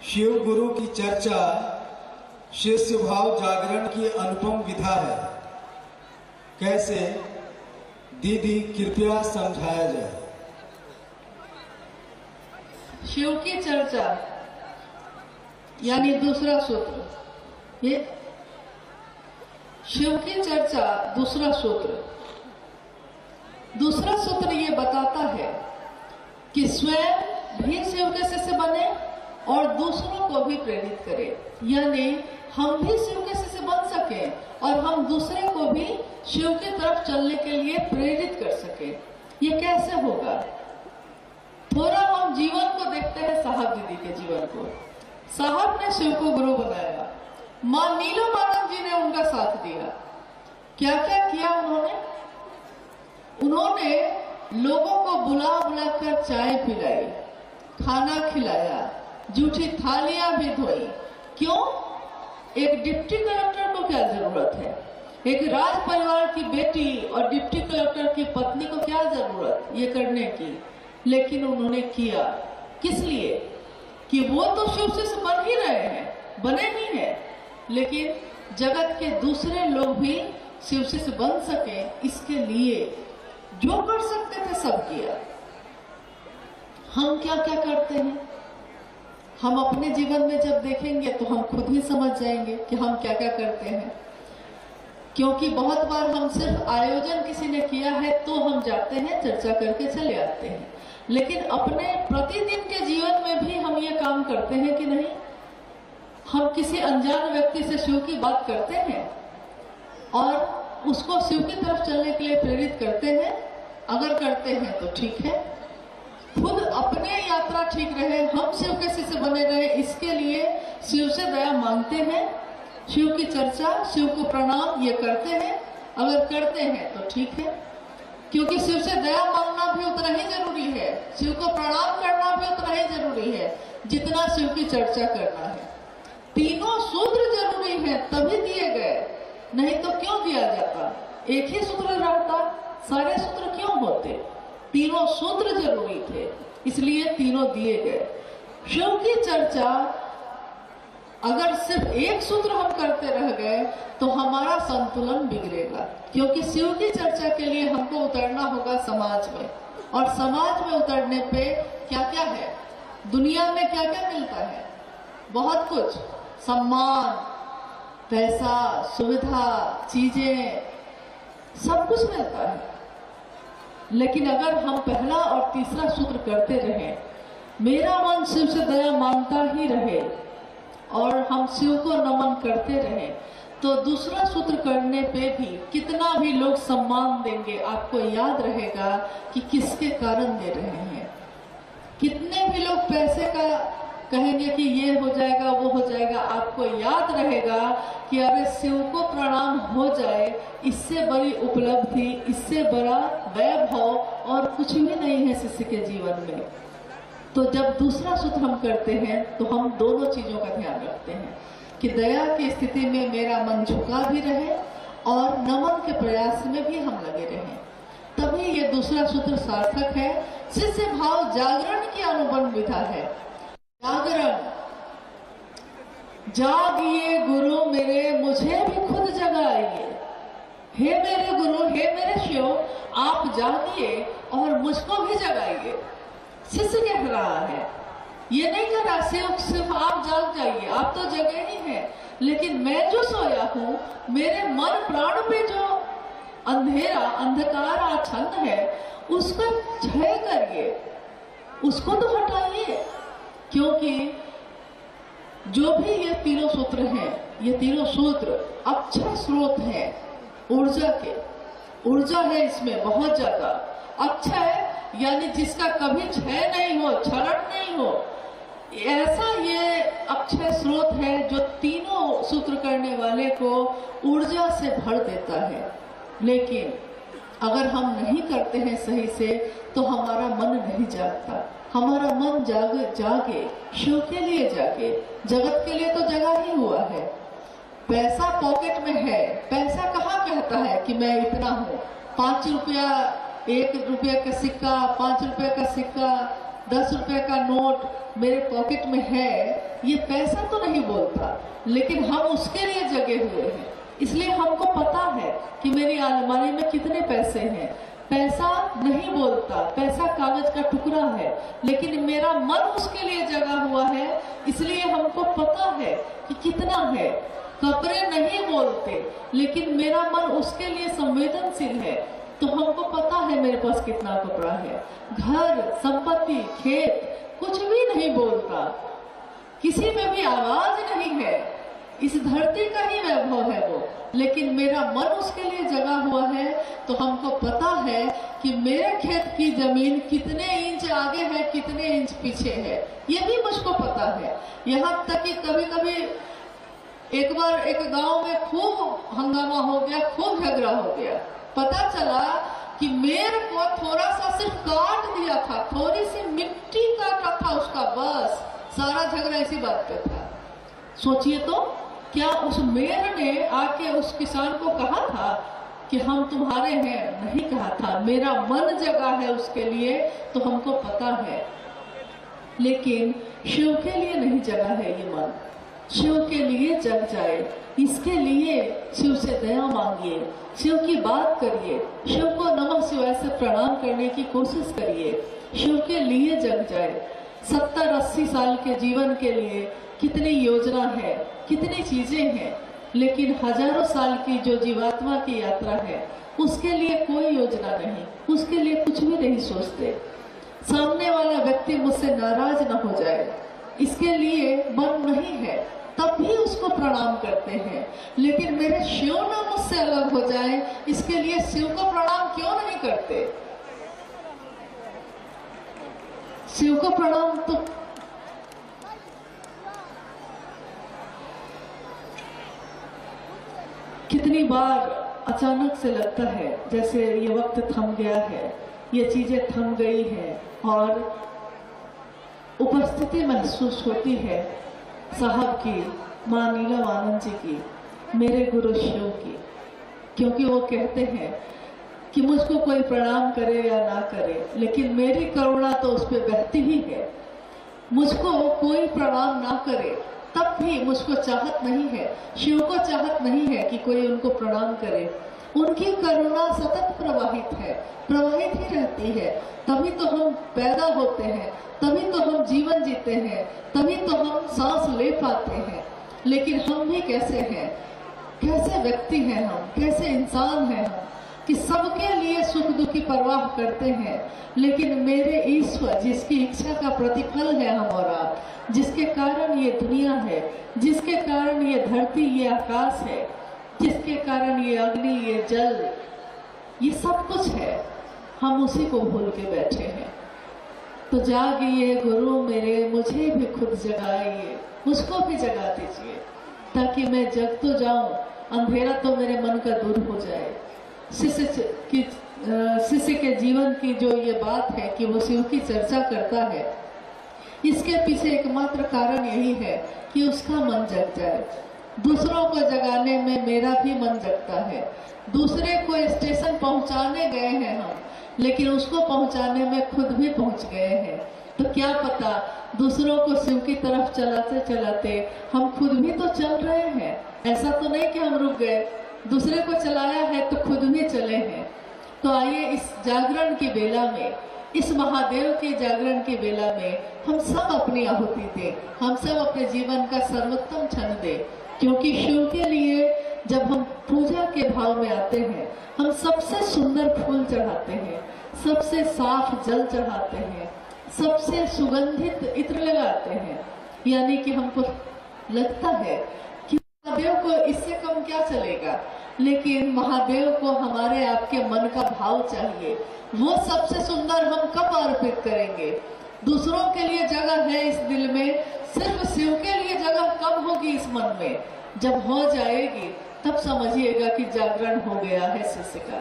शिव गुरु की चर्चा शिष्य भाव जागरण की अनुपम विधा है। कैसे? दीदी कृपया समझाया जाए। शिव की चर्चा यानी दूसरा सूत्र, ये शिव की चर्चा दूसरा सूत्र ये बताता है कि स्वयं भी शिव के शिष्य बने और दूसरों को भी प्रेरित करें, यानी हम भी शिव के शिष्य बन सके और हम दूसरे को भी शिव की तरफ चलने के लिए प्रेरित कर सके। ये कैसे होगा? थोड़ा हम जीवन को देखते हैं, साहब दीदी के जीवन को। साहब ने शिव को गुरु बनाया, मां नीलू माधव जी ने उनका साथ दिया। क्या क्या किया उन्होंने लोगों को बुला कर चाय पिलाई, खाना खिलाया, जूठी थालियां भी धोई। क्यों? एक डिप्टी कलेक्टर को क्या जरूरत है? एक राज परिवार की बेटी और डिप्टी कलेक्टर की पत्नी को क्या जरूरत ये करने की? लेकिन उन्होंने किया। किस लिए? कि वो तो शिव से बन ही रहे हैं, बने ही हैं, लेकिन जगत के दूसरे लोग भी शिव से बन सके, इसके लिए जो कर सकते थे सब किया। हम क्या क्या करते हैं? हम अपने जीवन में जब देखेंगे तो हम खुद ही समझ जाएंगे कि हम क्या क्या करते हैं। क्योंकि बहुत बार हम सिर्फ आयोजन किसी ने किया है तो हम जाते हैं, चर्चा करके चले आते हैं, लेकिन अपने प्रतिदिन के जीवन में भी हम ये काम करते हैं कि नहीं? हम किसी अनजान व्यक्ति से शिव की बात करते हैं और उसको शिव की तरफ चलने के लिए प्रेरित करते हैं। अगर करते हैं तो ठीक है, खुद अपने यात्रा ठीक रहे, हम शिव के शिष्य बने रहे, इसके लिए शिव से दया मांगते हैं। शिव की चर्चा, शिव को प्रणाम ये करते हैं। अगर करते हैं तो ठीक है, क्योंकि शिव से दया मांगना भी उतना ही जरूरी है, शिव को प्रणाम करना भी उतना ही जरूरी है जितना शिव की चर्चा करना है। तीनों सूत्र जरूरी है, तभी दिए गए, नहीं तो क्यों दिया जाता? एक ही सूत्र रहता, सारे सूत्र क्यों होते? तीनों सूत्र जरूरी थे, इसलिए तीनों दिए गए। शिव की चर्चा अगर सिर्फ एक सूत्र हम करते रह गए तो हमारा संतुलन बिगड़ेगा, क्योंकि शिव की चर्चा के लिए हमको उतरना होगा समाज में, और समाज में उतरने पे क्या क्या है, दुनिया में क्या क्या मिलता है? बहुत कुछ, सम्मान, पैसा, सुविधा, चीजें, सब कुछ मिलता है। लेकिन अगर हम पहला और तीसरा सूत्र करते रहे, मेरा मन शिव से दया मांगता ही रहे और हम शिव को नमन करते रहे, तो दूसरा सूत्र करने पे भी कितना भी लोग सम्मान देंगे, आपको याद रहेगा कि किसके कारण दे रहे हैं। कितने भी लोग पैसे का कहेंगे कि ये हो जाएगा, वो हो जाएगा, आपको याद रहेगा कि अरे शिव को प्रणाम हो जाए, इससे बड़ी उपलब्धि, इससे बड़ा वैभव और कुछ भी नहीं है शिष्य के जीवन में। तो जब दूसरा सूत्र हम करते हैं तो हम दोनों चीजों का ध्यान रखते हैं कि दया की स्थिति में मेरा मन झुका भी रहे और नमन के प्रयास में भी हम लगे रहें, तभी ये दूसरा सूत्र सार्थक है। शिष्य भाव जागरण की अनुबंध विधा है। जागरण, जागिए गुरु मेरे, मुझे भी खुद जगाइए। हे मेरे गुरु, हे मेरे शिव, आप जागिए और मुझको भी जगाइए। शिष्य कह रहा है, ये नहीं कह रहा सिर्फ आप जाग जाइए, आप तो जगे ही हैं, लेकिन मैं जो सोया हूँ, मेरे मन प्राण पे जो अंधेरा, अंधकार आच्छन्न है, उसका क्षय करिए, उसको तो हटाइए। क्योंकि जो भी ये तीनों सूत्र हैं, ये तीनों सूत्र अक्षय स्रोत हैं ऊर्जा के। ऊर्जा है इसमें बहुत ज्यादा। अक्षय यानी जिसका कभी क्षय नहीं हो, क्षरण नहीं हो, ऐसा ये अक्षय स्रोत है जो तीनों सूत्र करने वाले को ऊर्जा से भर देता है। लेकिन अगर हम नहीं करते हैं सही से तो हमारा मन नहीं जागता। हमारा मन जागे, शिव के लिए जागे, जगत के लिए तो जगा ही हुआ है। पैसा पॉकेट में है, पैसा कहाँ कहता है कि मैं इतना हूँ। 5 रुपया, 1 रुपया का सिक्का, 5 रुपये का सिक्का, 10 रुपए का नोट मेरे पॉकेट में है, ये पैसा तो नहीं बोलता, लेकिन हम उसके लिए जगे हुए हैं। इसलिए हमको पता है कि मेरी अलमारी में कितने पैसे हैं। पैसा नहीं बोलता, पैसा कागज का टुकड़ा है, लेकिन मेरा मन उसके लिए जगा हुआ है, इसलिए हमको पता है कि कितना है। कपड़े नहीं बोलते, लेकिन मेरा मन उसके लिए संवेदनशील है, तो हमको पता है मेरे पास कितना कपड़ा है। घर, संपत्ति, खेत कुछ भी नहीं बोलता, किसी में भी आवाज नहीं है, इस धरती का ही वैभव है वो, लेकिन मेरा मन उसके लिए जगा हुआ है। तो हमको पता है कि मेरे खेत की जमीन कितने इंच आगे है, कितने इंच पीछे है, ये भी मुझको पता है। यहाँ तक कि कभी कभी एक बार एक गांव में खूब हंगामा हो गया, खूब झगड़ा हो गया। पता चला कि मेरे को थोड़ा सा सिर्फ काट दिया था, थोड़ी सी मिट्टी काटा था उसका, बस सारा झगड़ा इसी बात पे था। सोचिए तो, क्या उस मेयर ने आके उस किसान को कहा था कि हम तुम्हारे हैं? नहीं कहा था। मेरा मन जगा है उसके लिए, तो हमको पता है। लेकिन शिव के लिए नहीं जगा है ये मन। शिव के लिए जग जाए, इसके लिए शिव से दया मांगिए, शिव की बात करिए, शिव को नमः शिवाय से प्रणाम करने की कोशिश करिए, शिव के लिए जग जाए। 70-80 साल के जीवन के लिए कितनी योजना है, कितनी चीजें हैं, लेकिन हजारों साल की जो जीवात्मा की यात्रा है उसके लिए कोई योजना नहीं, उसके लिए कुछ भी नहीं सोचते। सामने वाला व्यक्ति मुझसे नाराज न हो जाए, इसके लिए मन नहीं है, तब भी उसको प्रणाम करते हैं। लेकिन मेरे शिव ना मुझसे अलग हो जाए, इसके लिए शिव को प्रणाम क्यों नहीं करते? शिव को प्रणाम तो कितनी बार अचानक से लगता है जैसे ये वक्त थम गया है, ये चीजें थम गई हैं, और उपस्थिति महसूस होती है साहब की, मां नीलम आनंद जी की, मेरे गुरु शिव की। क्योंकि वो कहते हैं कि मुझको कोई प्रणाम करे या ना करे, लेकिन मेरी करुणा तो उस पर बहती ही है। मुझको कोई प्रणाम ना करे तब भी मुझको चाहत नहीं है, शिव को चाहत नहीं है कि कोई उनको प्रणाम करे। उनकी करुणा सतत प्रवाहित है, प्रवाहित ही रहती है। तभी तो हम पैदा होते हैं, तभी तो हम जीवन जीते हैं, तभी तो हम सांस ले पाते हैं। लेकिन हम भी कैसे हैं, कैसे व्यक्ति हैं हम, कैसे इंसान हैं हम, कि सबके लिए सुख दुख की परवाह करते हैं। लेकिन मेरे ईश्वर जिसकी इच्छा का प्रतिफल है हम और आप, जिसके कारण ये दुनिया है, जिसके कारण ये धरती, ये आकाश है, जिसके कारण ये अग्नि, ये जल, ये सब कुछ है, हम उसी को भूल के बैठे हैं। तो जागिए गुरु मेरे, मुझे भी खुद जगाइए, मुझको भी जगा दीजिए, ताकि मैं जग तो जाऊं, अंधेरा तो मेरे मन का दूर हो जाए। शिष्य के जीवन की जो ये बात है कि वो शिव की चर्चा करता है, इसके पीछे एकमात्र कारण यही है कि उसका मन जग जाए। दूसरों को जगाने में मेरा भी मन जगता है। दूसरे को स्टेशन पहुंचाने गए हैं हम, लेकिन उसको पहुंचाने में खुद भी पहुंच गए हैं। तो क्या पता दूसरों को शिव की तरफ चलाते चलाते हम खुद भी तो चल रहे हैं। ऐसा तो नहीं कि हम रुक गए, दूसरे को चलाया है तो खुद भी चले हैं। तो आइए इस जागरण की बेला में, इस महादेव के जागरण की बेला में हम सब अपनी आहुति दें, हम सब अपने जीवन का सर्वोत्तम क्षण दें। क्योंकि शिव के लिए जब हम पूजा के भाव में आते हैं, हम सबसे सुंदर फूल चढ़ाते हैं, सबसे साफ जल चढ़ाते हैं, सबसे सुगंधित इत्र लगाते हैं। यानी कि हमको लगता है कि महादेव को इससे कम क्या चलेगा, लेकिन महादेव को हमारे आपके मन का भाव चाहिए। वो सबसे सुंदर हम कब अर्पित करेंगे? दूसरों के लिए जगह है इस दिल में, सिर्फ शिव के लिए जगह कब होगी इस मन में? जब हो जाएगी तब समझिएगा कि जागरण हो गया है शिष्य का।